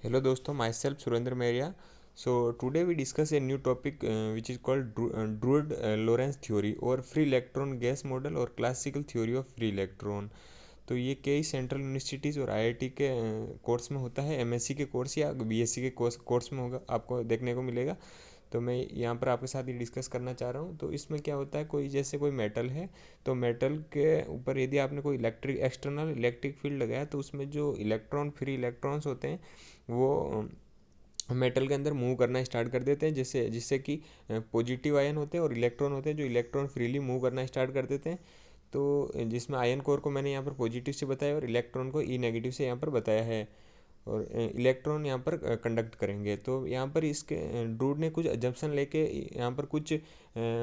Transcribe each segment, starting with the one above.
Hello दोस्तों, myself Surendra मेरिया. So today we discuss a new topic which is called Drude-Lorentz theory और free electron gas model और classical theory of free electron. तो ये कई central universities और IIT के कोर्स में होता है, एमएससी के कोर्स या बीएससी के कोर्स में होगा, आपको देखने को मिलेगा. तो मैं यहाँ पर आपके साथ ये डिस्कस करना चाह रहा हूँ. तो इसमें क्या होता है, कोई जैसे कोई मेटल है, तो मेटल के ऊपर यदि आपने कोई एक्सटर्नल इलेक्ट्रिक फील्ड लगाया तो उसमें जो इलेक्ट्रॉन फ्री इलेक्ट्रॉन्स होते हैं वो मेटल के अंदर मूव करना स्टार्ट कर देते हैं, जिससे कि पॉजिटिव आयन होते हैं और इलेक्ट्रॉन होते हैं जो इलेक्ट्रॉन फ्रीली मूव करना स्टार्ट कर देते हैं. तो जिसमें आयन कोर को मैंने यहाँ पर पॉजिटिव से बताया और इलेक्ट्रॉन को ई नेगेटिव से यहाँ पर बताया है. और इलेक्ट्रॉन यहाँ पर कंडक्ट करेंगे. तो यहाँ पर इसके ड्रूड ने कुछ अजम्पशन लेके यहाँ पर कुछ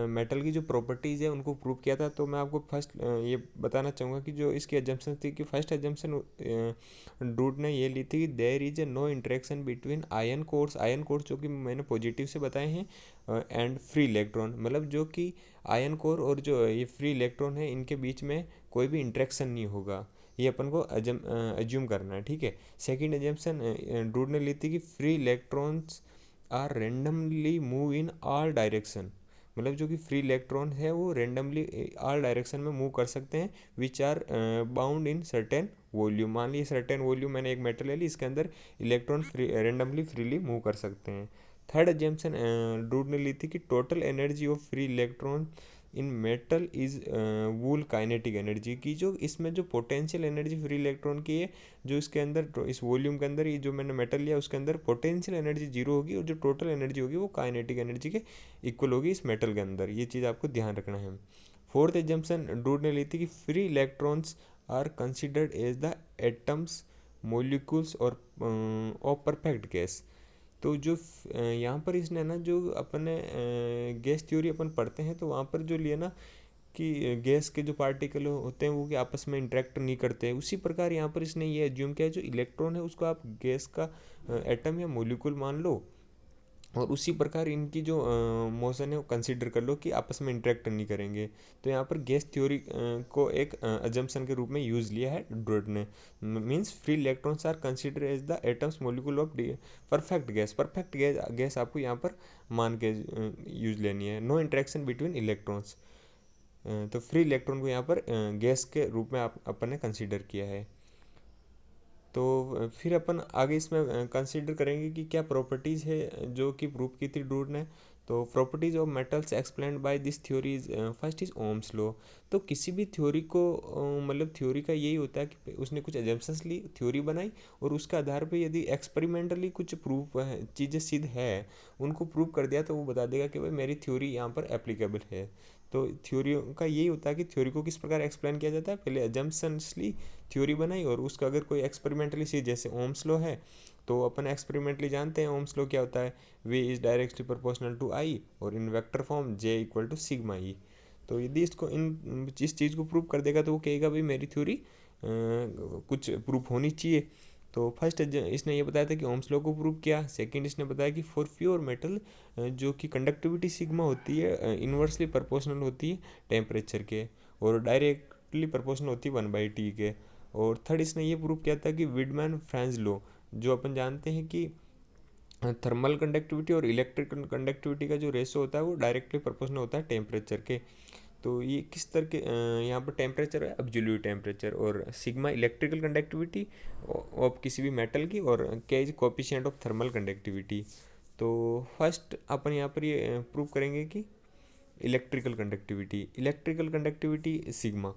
मेटल की जो प्रॉपर्टीज़ है उनको प्रूव किया था. तो मैं आपको फर्स्ट ये बताना चाहूँगा कि जो इसकी अजम्पशन थी, कि फर्स्ट अजम्पशन ड्रूड ने ये ली थी कि there is a no interaction between ion cores जो कि मैंने पॉजिटिव से बताए हैं, एंड फ्री इलेक्ट्रॉन, मतलब जो कि आयन कोर और जो ये फ्री इलेक्ट्रॉन है इनके बीच में कोई भी इंटरेक्शन नहीं होगा. ये अपन को अज्यूम करना है, ठीक है. सेकंड एजम्पशन ड्रूड ने ली थी कि free electrons are randomly move in all direction, मतलब जो कि फ्री इलेक्ट्रॉन है वो रेंडमली ऑल डायरेक्शन में मूव कर सकते हैं, which are bound in certain volume. मान लीजिए सर्टेन वॉल्यूम, मैंने एक मेटल ले ली, इसके अंदर इलेक्ट्रॉन रेंडमली फ्रीली मूव कर सकते हैं. थर्ड एजम्पशन ड्रूड ने ली थी कि total energy of free electron in metal is wool kinetic energy, की जो इसमें जो पोटेंशियल एनर्जी फ्री इलेक्ट्रॉन की है, जो इसके अंदर इस वॉल्यूम के अंदर ये जो मैंने मेटल लिया उसके अंदर पोटेंशियल एनर्जी जीरो होगी और जो टोटल एनर्जी होगी वो काइनेटिक एनर्जी के इक्वल होगी इस मेटल के अंदर. ये चीज़ आपको ध्यान रखना है. फोर्थ एजम्पशन ड्रूड ने ली थी कि free electrons are considered as the atoms molecules और ऑफ परफेक्ट गैस. तो जो यहाँ पर इसने ना, जो अपने गैस थ्योरी अपन पढ़ते हैं तो वहाँ पर जो लिया ना कि गैस के जो पार्टिकल होते हैं वो कि आपस में इंटरेक्ट नहीं करते हैं, उसी प्रकार यहाँ पर इसने ये एज्यूम किया है जो इलेक्ट्रॉन है उसको आप गैस का एटम या मोलिक्यूल मान लो, और उसी प्रकार इनकी जो मोशन है वो कंसीडर कर लो कि आपस में इंटरेक्ट नहीं करेंगे. तो यहाँ पर गैस थ्योरी को एक अजम्पशन के रूप में यूज़ लिया है ड्रूड ने. Means free electrons are consider as the atoms molecule of perfect gas आपको यहाँ पर मान के यूज लेनी है. No interaction between electrons. तो फ्री इलेक्ट्रॉन को यहाँ पर गैस के रूप में अपन ने कंसीडर किया है. तो फिर अपन आगे इसमें कंसीडर करेंगे कि क्या प्रॉपर्टीज़ है जो कि प्रूव की थी ड्रूड ने. तो properties of metals explained by this theory is first is Ohm's law. तो किसी भी थ्योरी को मतलब थ्योरी का यही होता है कि उसने कुछ एजम्पशंस ली, थ्योरी बनाई, और उसके आधार पे यदि एक्सपेरिमेंटली कुछ प्रूफ चीज़ें सिद्ध है, उनको प्रूव कर दिया तो वो बता देगा कि भाई मेरी थ्योरी यहाँ पर एप्लीकेबल है. तो थ्योरी का यही होता है कि थ्योरी को किस प्रकार एक्सप्लेन किया जाता है, पहले एजम्पशंस ली, थ्योरी बनाई, और उसका अगर कोई एक्सपेरिमेंटली सी, जैसे ओम्स लॉ है, तो अपन एक्सपेरिमेंटली जानते हैं ओम्स लॉ क्या होता है, V is directly proportional to I, और in vector form J equal to sigma E. तो यदि इसको इस चीज़ को प्रूव कर देगा तो वो कहेगा भाई मेरी थ्योरी कुछ प्रूफ होनी चाहिए. तो फर्स्ट इसने ये बताया था कि ओम्स लॉ को प्रूव किया. सेकंड इसने बताया कि फॉर प्योर मेटल जो कि कंडक्टिविटी सिग्मा होती है इन्वर्सली प्रोपोर्शनल होती है टेम्परेचर के, और डायरेक्टली प्रोपोर्शनल होती है 1/T के. और थर्ड इसने ये प्रूव किया था कि विडमैन फ्रांज लॉ, जो अपन जानते हैं कि थर्मल कंडक्टिविटी और इलेक्ट्रिक कंडक्टिविटी का जो रेशो होता है वो डायरेक्टली प्रोपोर्शनल होता है टेम्परेचर के. तो ये किस तरह के यहाँ पर टेम्परेचर है एब्सोल्यूट टेम्परेचर, और सिग्मा इलेक्ट्रिकल कंडक्टिविटी ऑफ किसी भी मेटल की, और के is coefficient of thermal conductivity. तो फर्स्ट अपन यहाँ पर ये प्रूव करेंगे कि इलेक्ट्रिकल कंडक्टिविटी सिग्मा.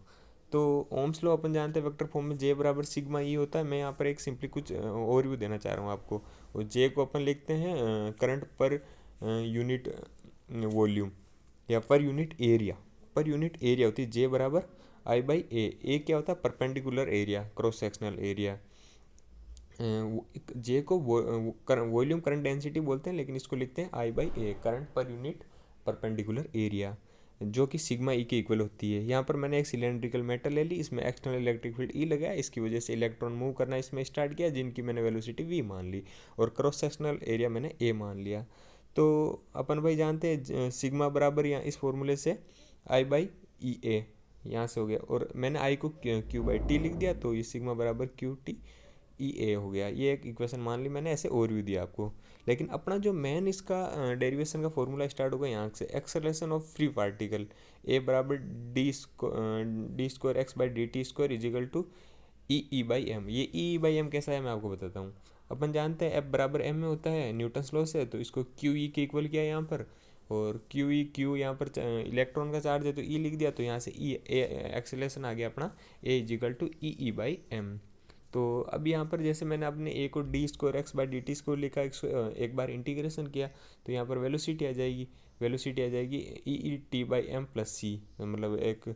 तो ओम्स लॉ अपन जानते हैं वेक्टर फॉर्म में जे बराबर सिग्मा ई होता है. मैं यहाँ पर एक सिंपली कुछ ओवरव्यू देना चाह रहा हूँ आपको. और जे को अपन लिखते हैं करंट पर यूनिट वॉल्यूम या पर यूनिट एरिया होती है जे बराबर आई बाई ए क्या होता है perpendicular area, cross sectional area. J को वॉल्यूम करंट डेंसिटी बोलते हैं, लेकिन इसको लिखते हैं I by A, current per unit perpendicular area, जो कि सिग्मा ई के इक्वल होती है. यहाँ पर मैंने एक सिलेंड्रिकल मेटल ले ली, इसमें एक्सटर्नल इलेक्ट्रिक फील्ड ई लगाया, इसकी वजह से इलेक्ट्रॉन मूव करना इसमें स्टार्ट किया, जिनकी मैंने वेलोसिटी वी मान ली, और क्रॉस सेक्शनल एरिया मैंने ए मान लिया. तो अपन भाई जानते हैं सिग्मा बराबर यहाँ इस फॉर्मूले से आई बाई ई ए यहाँ से हो गया, और मैंने आई को क्यू बाई टी लिख दिया, तो ये सिग्मा बराबर क्यू टी ई ए हो गया। ये एक इक्वेशन मान ली मैंने, ऐसे ओवरव्यू दिया आपको। लेकिन अपना जो मेन इसका डेरिवेशन का फॉर्मूला स्टार्ट होगा यहाँ से, acceleration of free particle A बराबर D square X by D T square equal to E by M. ये ई बाई एम कैसा है मैं आपको बताता हूँ। अपन जानते हैं एफ बराबर एम में होता है न्यूटन्स लॉ से, तो इसको क्यू ई के इक्वल किया यहाँ पर, और क्यू यहाँ पर इलेक्ट्रॉन का चार्ज है तो ई लिख दिया, तो यहाँ से ई एक्सेलरेशन आ गया अपना A equal to E by M. तो अब यहाँ पर जैसे मैंने अपने ए को D square X by D T square लिखा, एक बार इंटीग्रेशन किया तो यहाँ पर वेलोसिटी आ जाएगी, E T by M plus C, मतलब एक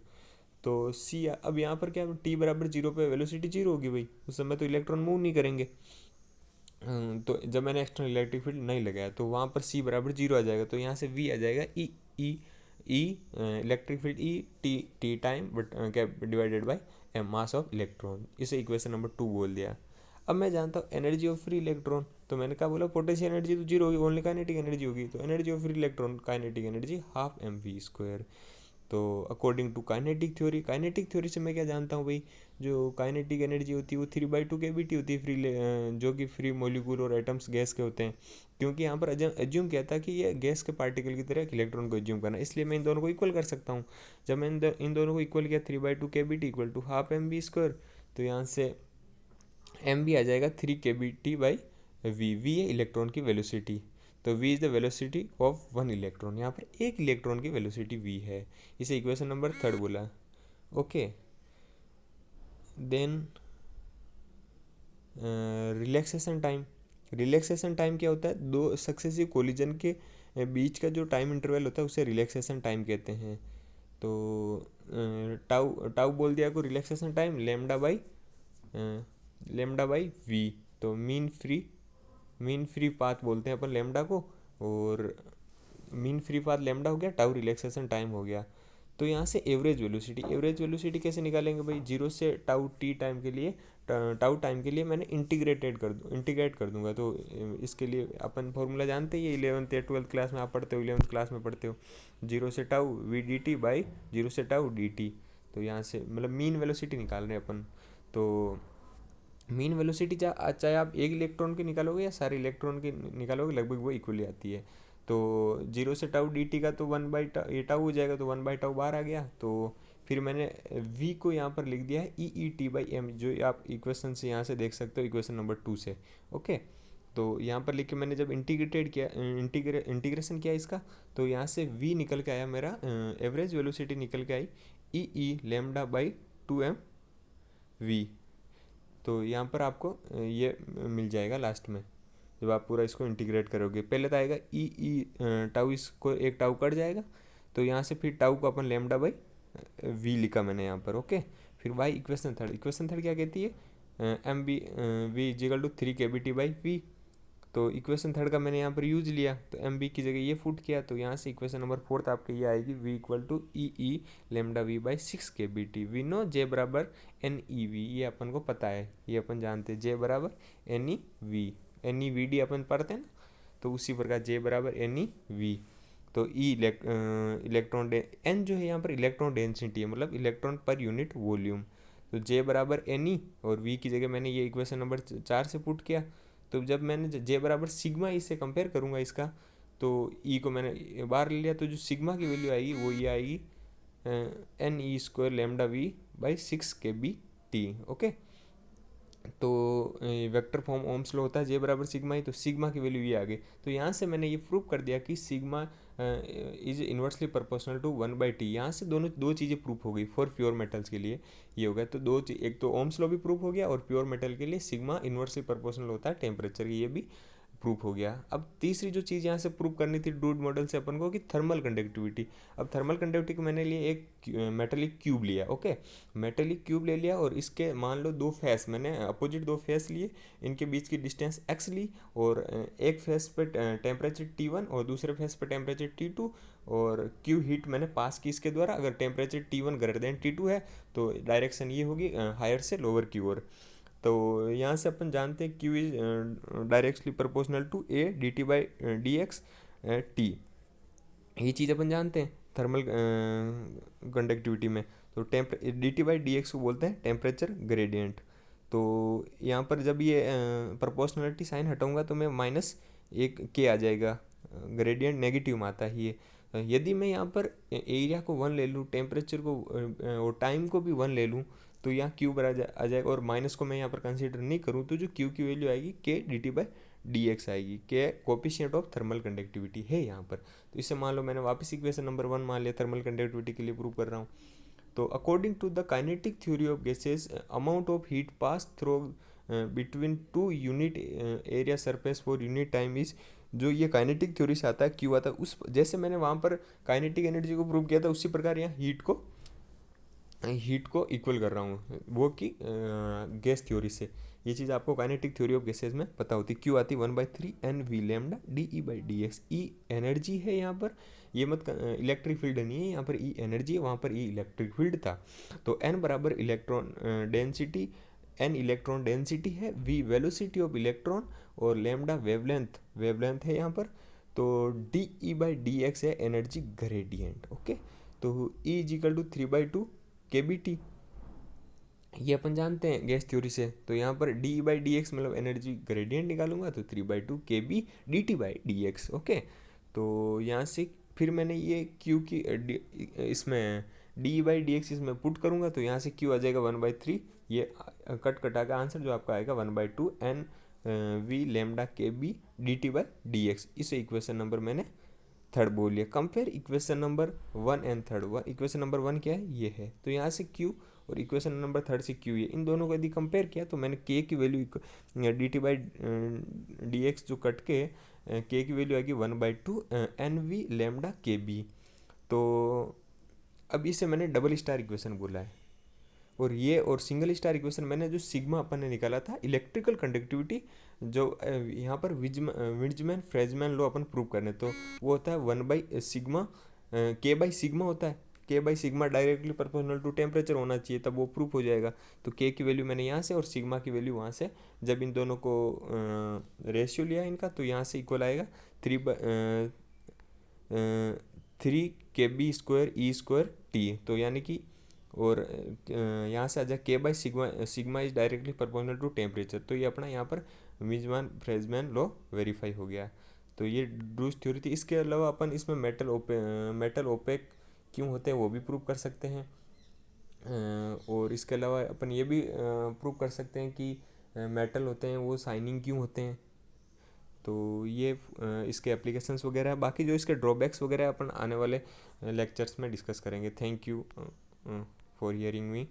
तो सी। अब यहाँ पर क्या, टी बराबर जीरो पे वेलोसिटी जीरो होगी भाई, उस समय तो इलेक्ट्रॉन मूव नहीं करेंगे। तो जब मैंने एक्सटर्नल इलेक्ट्रिक फील्ड नहीं लगाया तो वहाँ पर सी बराबर जीरो आ जाएगा, तो यहाँ से वी आ जाएगा E E E electric field E T T time but क्या divided by M mass of electron. इसे इक्वेशन नंबर 2 बोल दिया। अब मैं जानता हूँ एनर्जी ऑफ फ्री इलेक्ट्रॉन, तो मैंने कहा बोला पोटेंशियल एनर्जी तो जीरो होगी, ओनली काइनेटिक एनर्जी होगी, तो energy of free electron kinetic energy half m v square. तो अकॉर्डिंग टू काइनेटिक थ्योरी से मैं क्या जानता हूँ भाई, जो काइनेटिक एनर्जी होती है वो 3/2 के बी टी होती है फ्री, जो कि फ्री मोलिक्यूल और एटम्स गैस के होते हैं। क्योंकि यहाँ पर एज्यूम किया था कि ये गैस के पार्टिकल की तरह एक इलेक्ट्रॉन को एज्यूम करना, इसलिए मैं इन दोनों को इक्वल कर सकता हूँ। जब मैं इन दोनों को इक्वल किया 3/2 k B T equal to half m v square, तो यहाँ से एम भी आ जाएगा 3 k B T by v है इलेक्ट्रॉन की वेलोसिटी। तो v is the velocity of one electron, यहाँ पर एक इलेक्ट्रॉन की वेलोसिटी v है। इसे इक्वेशन नंबर 3 बोला। ओके, देन रिलैक्सेशन टाइम क्या होता है, दो सक्सेसिव कोलिजन के बीच का जो टाइम इंटरवल होता है उसे रिलैक्सेशन टाइम कहते हैं। तो टाउ टाउ बोल दिया को relaxation time lambda by v. तो मीन फ्री पाथ बोलते हैं अपन लेमडा को, और मीन फ्री पाथ लेमडा हो गया, टाउ रिलैक्सेशन टाइम हो गया। तो यहाँ से एवरेज वेलोसिटी कैसे निकालेंगे भाई, जीरो से टाउ टी टाइम के लिए, टाउ टाइम के लिए मैंने इंटीग्रेट कर दूंगा। तो इसके लिए अपन फॉर्मूला जानते ही, 11th या 12th क्लास में आप पढ़ते हो, 11th क्लास में पढ़ते हो, जीरो से tau v d T by zero से टाउ डी टी। तो यहाँ से मतलब मीन वेलोसिटी निकाल रहे हैं अपन। तो मीन वेलोसिटी चाहे आप एक इलेक्ट्रॉन की निकालोगे या सारे इलेक्ट्रॉन की निकालोगे, लगभग वो इक्वली आती है। तो जीरो से टाउ डी टी का तो 1/टाउ हो जाएगा, तो 1/टाउ बाहर आ गया। तो फिर मैंने v को यहाँ पर लिख दिया है ई टी बाई एम, जो आप इक्वेशन से यहाँ से देख सकते हो, इक्वेशन नंबर 2 से। ओके, तो यहाँ पर लिख के मैंने जब इंटीग्रेशन किया इसका, तो यहाँ से v निकल के आया मेरा, एवरेज वेलोसिटी निकल के आई ई लेमडा बाई 2m v। तो यहाँ पर आपको ये मिल जाएगा लास्ट में, जब आप पूरा इसको इंटीग्रेट करोगे। पहले तो आएगा ई टाउ, इसको एक टाउ कट जाएगा, तो यहाँ से फिर टाउ को अपन लेमडा बाई वी लिखा मैंने यहाँ पर। ओके, फिर वाई इक्वेशन थर्ड क्या कहती है, m b v is equal to 3 k B T by v. तो इक्वेशन थर्ड का मैंने यहाँ पर यूज लिया, तो एम बी की जगह ये फुट किया, तो यहाँ से इक्वेशन नंबर 4 आपकी ये आएगी v equal to e lambda v by 6 k B T. We know J बराबर एन ई वी, ये अपन को पता है, ये अपन जानते हैं, जे बराबर एन ई वी डी अपन पढ़ते हैं ना, तो उसी प्रकार जे बराबर एन ई वी। तो ई इलेक्ट्रॉन एन जो है यहाँ पर इलेक्ट्रॉन डेंसिटी है, मतलब इलेक्ट्रॉन पर यूनिट वॉल्यूम। तो जे बराबर एन ई और वी की जगह मैंने ये इक्वेशन नंबर 4 से पुट किया। तो जब मैंने जे बराबर सिग्मा ई से कंपेयर करूँगा इसका, तो ई को मैंने बाहर ले लिया, तो जो सिग्मा की वैल्यू आएगी वो ये आएगी n e square lambda v by 6 k B T. Okay, तो वेक्टर फॉर्म ओम्स लॉ होता है जे बराबर सिग्मा ही, तो सिग्मा की वैल्यू ये आ गई। तो यहाँ से मैंने ये प्रूव कर दिया कि sigma is inversely proportional to 1/t। यहाँ से दो चीज़ें प्रूव हो गई फॉर प्योर मेटल्स के लिए, ये हो गया। तो एक तो ओम्स लॉ भी प्रूव हो गया, और प्योर मेटल के लिए सिग्मा इन्वर्सली प्रोपोर्शनल होता है टेम्परेचर की, ये भी प्रूफ हो गया। अब तीसरी जो चीज़ यहाँ से प्रूव करनी थी ड्रूड मॉडल से अपन को, कि थर्मल कंडक्टिविटी। अब थर्मल कंडक्टिविटी मैंने लिए एक मेटेलिक क्यूब लिया। ओके, मेटेलिक क्यूब ले लिया, और इसके मान लो दो फेस, मैंने अपोजिट दो फेस लिए, इनके बीच की डिस्टेंस x ली, और एक फेस पे टेम्परेचर T1 और दूसरे फेस पे टेम्परेचर T2, और क्यू हीट मैंने पास की इसके द्वारा। अगर temperature T1 greater than T2 है तो डायरेक्शन ये होगी हायर से लोअर की ओर। तो यहाँ से अपन जानते हैं Q is directly proportional to A d T by d x T, ये चीज़ अपन जानते हैं थर्मल कंडक्टिविटी में। तो d T by d x को बोलते हैं टेम्परेचर ग्रेडियंट। तो यहाँ पर जब ये प्रोपोर्शनलिटी साइन हटाऊंगा तो मैं -1 आ जाएगा, ग्रेडियंट नेगेटिव में आता है ये। यदि मैं यहाँ पर एरिया को 1 ले लूँ, टेम्परेचर को और टाइम को भी 1 ले लूँ, तो यहाँ क्यू बराबर आ जाएगा, और माइनस को मैं यहाँ पर कंसीडर नहीं करूँ तो जो क्यू की वैल्यू आएगी के dt/dx आएगी। के कोफिशिएंट ऑफ थर्मल कंडक्टिविटी है यहाँ पर। तो इससे मान लो मैंने वापस इक्वेशन नंबर 1 मान लिया, थर्मल कंडक्टिविटी के लिए प्रूव कर रहा हूँ। तो according to the kinetic theory of gases, amount of heat pass through between 2 unit area surface for unit time is, जो ये काइनेटिक थ्योरी से आता है, क्यों आता है, उस जैसे मैंने वहाँ पर काइनेटिक एनर्जी को प्रूव किया था उसी प्रकार यहाँ हीट को इक्वल कर रहा हूँ, वो कि गैस थ्योरी से। ये चीज़ आपको काइनेटिक थ्योरी ऑफ गैसेस में पता होती। क्यों आती 1/3 NV लैम्डा DE/dx। ई एनर्जी है यहाँ पर, ये मत इलेक्ट्रिक फील्ड नहीं है, यहाँ पर ई एनर्जी है, वहाँ पर ई इलेक्ट्रिक फील्ड था। तो N बराबर electron density, N electron density है, V वेलोसिटी ऑफ इलेक्ट्रॉन, और लैम्डा वेवलेंथ है यहाँ पर। तो DE/dx है एनर्जी ग्रेडियंट। ओके, तो E इजिकल टू 3/2 kBT, ये अपन जानते हैं गैस थ्योरी से। तो यहाँ पर DE/dx मतलब एनर्जी ग्रेडियंट निकालूंगा तो 3/2 kB dt/dx। ओके, तो यहाँ से फिर मैंने ये Q की इसमें DE/dx इसमें पुट करूँगा तो यहाँ से Q आ जाएगा 1/3, ये कटा का आंसर जो आपका आएगा 1/2 NV लैम्डा kB dt/dx। इस इक्वेशन नंबर मैंने थर्ड बोल लिया। Compare equation number 1 and third. Equation number 1 क्या है, ये है। तो यहाँ से Q और इक्वेशन नंबर थर्ड से Q, ये इन दोनों को यदि कंपेयर किया तो मैंने K की वैल्यू dt/dx जो कट के K की वैल्यू आएगी 1/2 NV लैम्डा kB। तो अब इसे मैंने डबल स्टार इक्वेशन बोला है, और ये और सिंगल स्टार इक्वेशन मैंने जो सिग्मा अपन ने निकाला था इलेक्ट्रिकल कंडक्टिविटी, जो यहाँ पर विट्जमैन फ्रेजमैन लॉ अपन प्रूव करने, तो वो होता है 1/सिग्मा K/सिग्मा होता है। K/सिग्मा डायरेक्टली प्रोपोर्शनल टू टेम्परेचर होना चाहिए, तब वो प्रूफ हो जाएगा। तो K की वैल्यू मैंने यहाँ से और सिग्मा की वैल्यू वहाँ से, जब इन दोनों को रेशियो लिया इनका तो यहाँ से इक्वल आएगा 3kB²E²T। तो यानी कि, और यहाँ से आ जाए sigma is directly proportional to temperature. तो ये अपना यहाँ पर विट्जमैन फ्रेजमैन लॉ वेरीफाई हो गया। तो ये ड्रूज थ्योरी थी। इसके अलावा अपन इसमें मेटल ओपेक क्यों होते हैं वो भी प्रूव कर सकते हैं, और इसके अलावा अपन ये भी प्रूव कर सकते हैं कि मेटल होते हैं वो शाइनिंग क्यों होते हैं। तो ये इसके एप्लीकेशंस वगैरह है। बाकी जो इसके ड्रॉबैक्स वगैरह अपन आने वाले लेक्चर्स में डिस्कस करेंगे। Thank you for hearing me.